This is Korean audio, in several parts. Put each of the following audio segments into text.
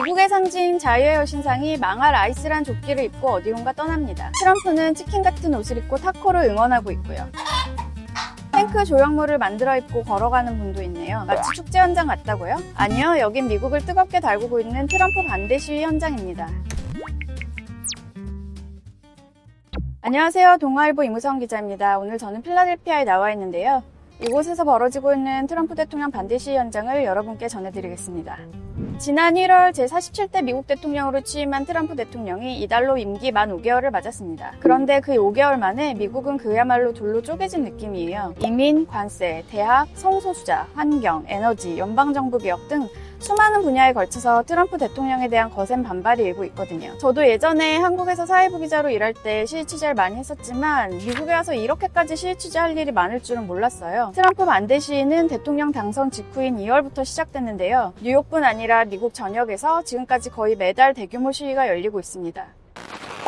미국의 상징 자유의 여신상이 망할 아이스란 조끼를 입고 어디론가 떠납니다. 트럼프는 치킨 같은 옷을 입고 타코를 응원하고 있고요. 탱크 조형물을 만들어 입고 걸어가는 분도 있네요. 마치 축제 현장 같다고요? 아니요, 여긴 미국을 뜨겁게 달구고 있는 트럼프 반대 시위 현장입니다. 안녕하세요, 동아일보 임우성 기자입니다. 오늘 저는 필라델피아에 나와 있는데요. 이곳에서 벌어지고 있는 트럼프 대통령 반대 시위 현장을 여러분께 전해드리겠습니다. 지난 1월 제47대 미국 대통령으로 취임한 트럼프 대통령이 이달로 임기 만 5개월을 맞았습니다. 그런데 그 5개월 만에 미국은 그야말로 둘로 쪼개진 느낌이에요. 이민, 관세, 대학, 성소수자, 환경, 에너지, 연방정부 개혁 등 수많은 분야에 걸쳐서 트럼프 대통령에 대한 거센 반발이 일고 있거든요. 저도 예전에 한국에서 사회부 기자로 일할 때 시위 취재를 많이 했었지만 미국에 와서 이렇게까지 시위 취재할 일이 많을 줄은 몰랐어요. 트럼프 반대 시위는 대통령 당선 직후인 2월부터 시작됐는데요. 뉴욕뿐 아니라 미국 전역에서 지금까지 거의 매달 대규모 시위가 열리고 있습니다.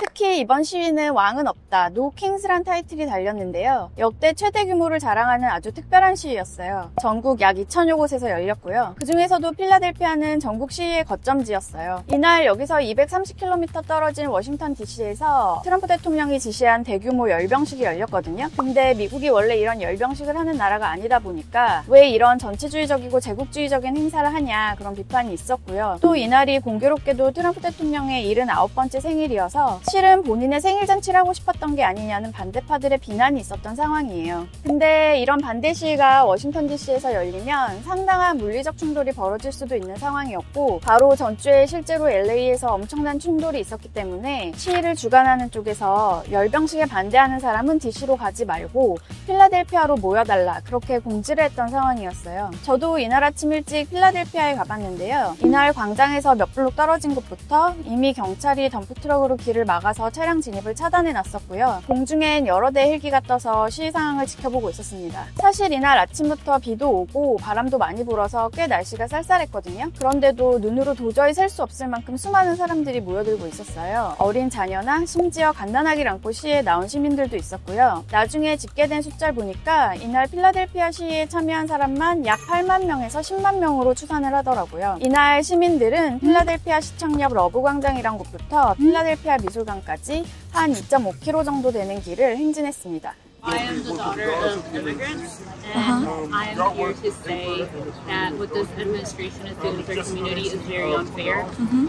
특히 이번 시위는 왕은 없다, 노 킹스란 타이틀이 달렸는데요. 역대 최대 규모를 자랑하는 아주 특별한 시위였어요. 전국 약 2,000여 곳에서 열렸고요. 그 중에서도 필라델피아는 전국 시위의 거점지였어요. 이날 여기서 230km 떨어진 워싱턴 DC에서 트럼프 대통령이 지시한 대규모 열병식이 열렸거든요. 근데 미국이 원래 이런 열병식을 하는 나라가 아니다 보니까 왜 이런 전체주의적이고 제국주의적인 행사를 하냐, 그런 비판이 있었고요. 또 이날이 공교롭게도 트럼프 대통령의 79번째 생일이어서 실은 본인의 생일 잔치를 하고 싶었던 게 아니냐는 반대파들의 비난이 있었던 상황이에요. 근데 이런 반대 시위가 워싱턴 DC에서 열리면 상당한 물리적 충돌이 벌어질 수도 있는 상황이었고, 바로 전주에 실제로 LA에서 엄청난 충돌이 있었기 때문에 시위를 주관하는 쪽에서 열병식에 반대하는 사람은 DC로 가지 말고 필라델피아로 모여달라, 그렇게 공지를 했던 상황이었어요. 저도 이날 아침 일찍 필라델피아에 가봤는데요. 이날 광장에서 몇 블록 떨어진 곳부터 이미 경찰이 덤프트럭으로 길을 막아서 차량 진입을 차단해 놨었고요. 공중엔 여러 대 헬기가 떠서 시위 상황을 지켜보고 있었습니다. 사실 이날 아침부터 비도 오고 바람도 많이 불어서 꽤 날씨가 쌀쌀했거든요. 그런데도 눈으로 도저히 셀 수 없을 만큼 수많은 사람들이 모여들고 있었어요. 어린 자녀나 심지어 갓난아기를 안고 시위에 나온 시민들도 있었고요. 나중에 집계된 숫자를 보니까 이날 필라델피아 시위에 참여한 사람만 약 8만 명에서 10만 명으로 추산을 하더라고요. 이날 시민들은 필라델피아 시청 옆 러브광장이란 곳부터 필라델피아 미술관까지 한 2.5km 정도 되는 길을 행진했습니다. I am the daughter of immigrants, and I am here to say that what this administration is doing for our community is very unfair.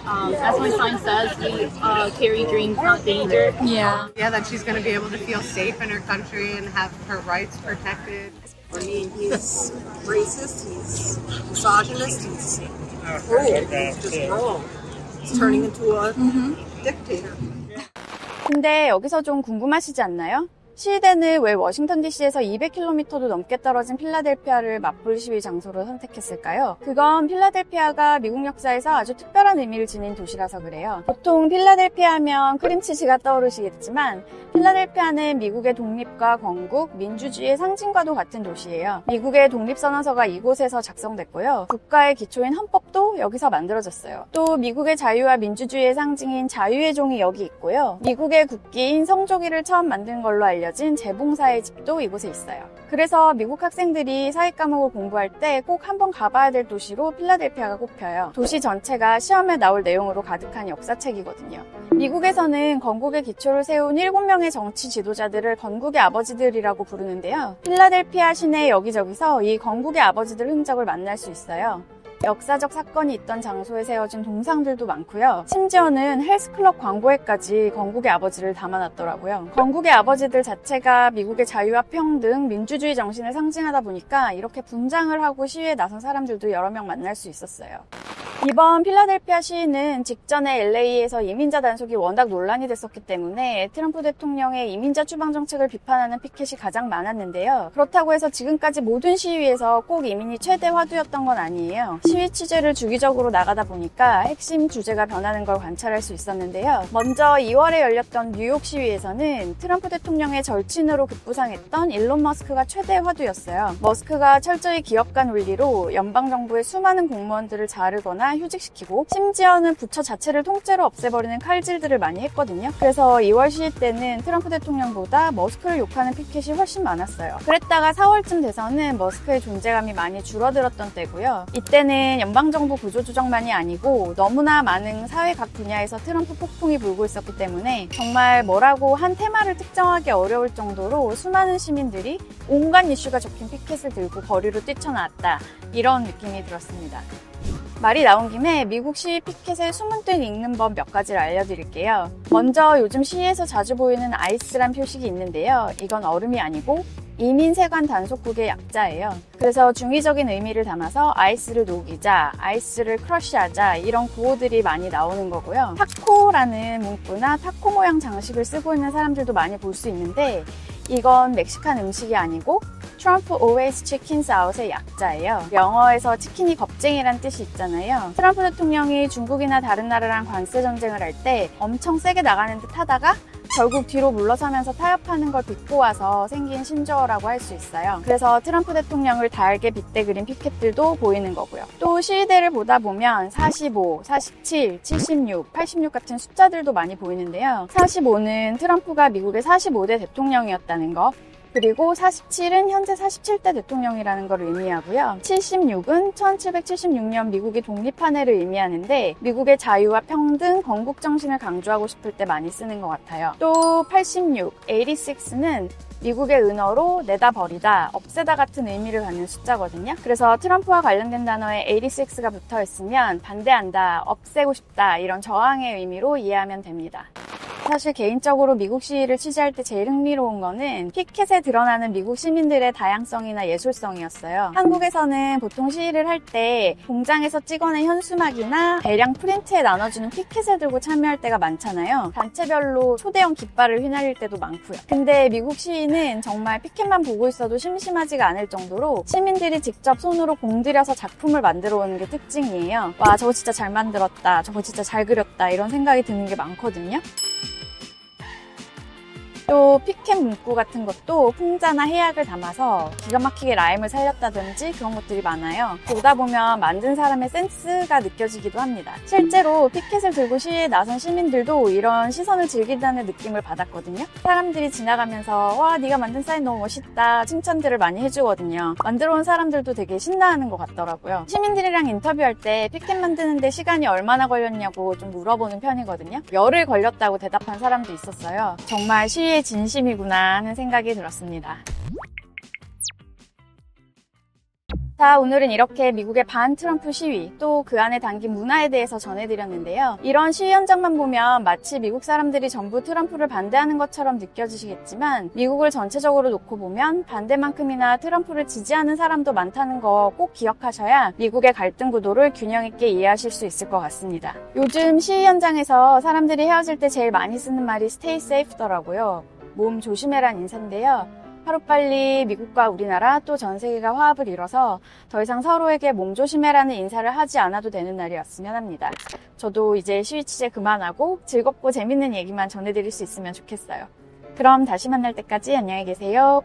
As my sign says, we carry dreams, not danger. Yeah, that she's going to be able to feel safe in her country and have her rights protected. I mean, he's racist, he's misogynist, he's cruel, he's just wrong. He's turning into a dictator. 근데 여기서 좀 궁금하시지 않나요? 시위대는 왜 워싱턴 DC에서 200km도 넘게 떨어진 필라델피아를 맞불 시위 장소로 선택했을까요? 그건 필라델피아가 미국 역사에서 아주 특별한 의미를 지닌 도시라서 그래요. 보통 필라델피아 하면 크림치즈가 떠오르시겠지만 필라델피아는 미국의 독립과 건국, 민주주의의 상징과도 같은 도시예요. 미국의 독립선언서가 이곳에서 작성됐고요. 국가의 기초인 헌법도 여기서 만들어졌어요. 또 미국의 자유와 민주주의의 상징인 자유의 종이 여기 있고요. 미국의 국기인 성조기를 처음 만든 걸로 알려진 재봉사의 집도 이곳에 있어요. 그래서 미국 학생들이 사회 과목을 공부할 때 꼭 한번 가봐야 될 도시로 필라델피아가 꼽혀요. 도시 전체가 시험에 나올 내용으로 가득한 역사책이거든요. 미국에서는 건국의 기초를 세운 7명의 정치 지도자들을 건국의 아버지들이라고 부르는데요. 필라델피아 시내 여기저기서 이 건국의 아버지들 흔적을 만날 수 있어요. 역사적 사건이 있던 장소에 세워진 동상들도 많고요. 심지어는 헬스클럽 광고에까지 건국의 아버지를 담아놨더라고요. 건국의 아버지들 자체가 미국의 자유와 평등, 민주주의 정신을 상징하다 보니까 이렇게 분장을 하고 시위에 나선 사람들도 여러 명 만날 수 있었어요. 이번 필라델피아 시위는 직전에 LA에서 이민자 단속이 워낙 논란이 됐었기 때문에 트럼프 대통령의 이민자 추방 정책을 비판하는 피켓이 가장 많았는데요. 그렇다고 해서 지금까지 모든 시위에서 꼭 이민이 최대 화두였던 건 아니에요. 시위 취재를 주기적으로 나가다 보니까 핵심 주제가 변하는 걸 관찰할 수 있었는데요. 먼저 2월에 열렸던 뉴욕 시위에서는 트럼프 대통령의 절친으로 급부상했던 일론 머스크가 최대 화두였어요. 머스크가 철저히 기업가 논리로 연방정부의 수많은 공무원들을 자르거나 잠깐 휴직시키고 심지어는 부처 자체를 통째로 없애버리는 칼질들을 많이 했거든요. 그래서 2월 시위 때는 트럼프 대통령보다 머스크를 욕하는 피켓이 훨씬 많았어요. 그랬다가 4월쯤 돼서는 머스크의 존재감이 많이 줄어들었던 때고요. 이때는 연방정부 구조조정만이 아니고 너무나 많은 사회 각 분야에서 트럼프 폭풍이 불고 있었기 때문에 정말 뭐라고 한 테마를 특정하기 어려울 정도로 수많은 시민들이 온갖 이슈가 적힌 피켓을 들고 거리로 뛰쳐나왔다. 이런 느낌이 들었습니다. 말이 나온 김에 미국 시위 피켓의 숨은 뜻 읽는 법 몇 가지를 알려드릴게요. 먼저 요즘 시위에서 자주 보이는 아이스란 표식이 있는데요. 이건 얼음이 아니고 이민세관 단속국의 약자예요. 그래서 중의적인 의미를 담아서 아이스를 녹이자, 아이스를 크러쉬하자 이런 구호들이 많이 나오는 거고요. 타코라는 문구나 타코 모양 장식을 쓰고 있는 사람들도 많이 볼 수 있는데 이건 멕시칸 음식이 아니고 트럼프 always chickens out의 약자예요. 영어에서 치킨이 겁쟁이란 뜻이 있잖아요. 트럼프 대통령이 중국이나 다른 나라랑 관세 전쟁을 할 때 엄청 세게 나가는 듯 하다가 결국 뒤로 물러서면서 타협하는 걸 비꼬아서 생긴 신조어라고 할 수 있어요. 그래서 트럼프 대통령을 달게 빗대 그린 피켓들도 보이는 거고요. 또 시위대를 보다 보면 45, 47, 76, 86 같은 숫자들도 많이 보이는데요. 45는 트럼프가 미국의 45대 대통령이었다는 거, 그리고 47은 현재 47대 대통령이라는 걸 의미하고요. 76은 1776년 미국이 독립한 해를 의미하는데 미국의 자유와 평등, 건국 정신을 강조하고 싶을 때 많이 쓰는 것 같아요. 또 86, 86는 미국의 은어로 내다 버리다, 없애다 같은 의미를 갖는 숫자거든요. 그래서 트럼프와 관련된 단어에 86가 붙어 있으면 반대한다, 없애고 싶다 이런 저항의 의미로 이해하면 됩니다. 사실 개인적으로 미국 시위를 취재할 때 제일 흥미로운 거는 피켓에 드러나는 미국 시민들의 다양성이나 예술성이었어요. 한국에서는 보통 시위를 할 때 공장에서 찍어낸 현수막이나 대량 프린트에 나눠주는 피켓을 들고 참여할 때가 많잖아요. 단체별로 초대형 깃발을 휘날릴 때도 많고요. 근데 미국 시위는 정말 피켓만 보고 있어도 심심하지가 않을 정도로 시민들이 직접 손으로 공들여서 작품을 만들어 오는 게 특징이에요. 와, 저거 진짜 잘 만들었다, 저거 진짜 잘 그렸다 이런 생각이 드는 게 많거든요. 또 피켓 문구 같은 것도 풍자나 해악을 담아서 기가 막히게 라임을 살렸다든지 그런 것들이 많아요. 보다 보면 만든 사람의 센스가 느껴지기도 합니다. 실제로 피켓을 들고 시위에 나선 시민들도 이런 시선을 즐긴다는 느낌을 받았거든요. 사람들이 지나가면서 와, 네가 만든 사인 너무 멋있다 칭찬들을 많이 해주거든요. 만들어 온 사람들도 되게 신나하는 것 같더라고요. 시민들이랑 인터뷰할 때 피켓 만드는데 시간이 얼마나 걸렸냐고 좀 물어보는 편이거든요. 열흘 걸렸다고 대답한 사람도 있었어요. 정말 시위에 진심이구나 하는 생각이 들었습니다. 자, 오늘은 이렇게 미국의 반 트럼프 시위, 또 그 안에 담긴 문화에 대해서 전해드렸는데요. 이런 시위 현장만 보면 마치 미국 사람들이 전부 트럼프를 반대하는 것처럼 느껴지시겠지만 미국을 전체적으로 놓고 보면 반대만큼이나 트럼프를 지지하는 사람도 많다는 거 꼭 기억하셔야 미국의 갈등 구도를 균형 있게 이해하실 수 있을 것 같습니다. 요즘 시위 현장에서 사람들이 헤어질 때 제일 많이 쓰는 말이 stay safe더라고요. 몸 조심해란 인사인데요. 하루빨리 미국과 우리나라 또 전 세계가 화합을 이뤄서 더 이상 서로에게 몸 조심해라는 인사를 하지 않아도 되는 날이 왔으면 합니다. 저도 이제 시위 취재 그만하고 즐겁고 재밌는 얘기만 전해드릴 수 있으면 좋겠어요. 그럼 다시 만날 때까지 안녕히 계세요.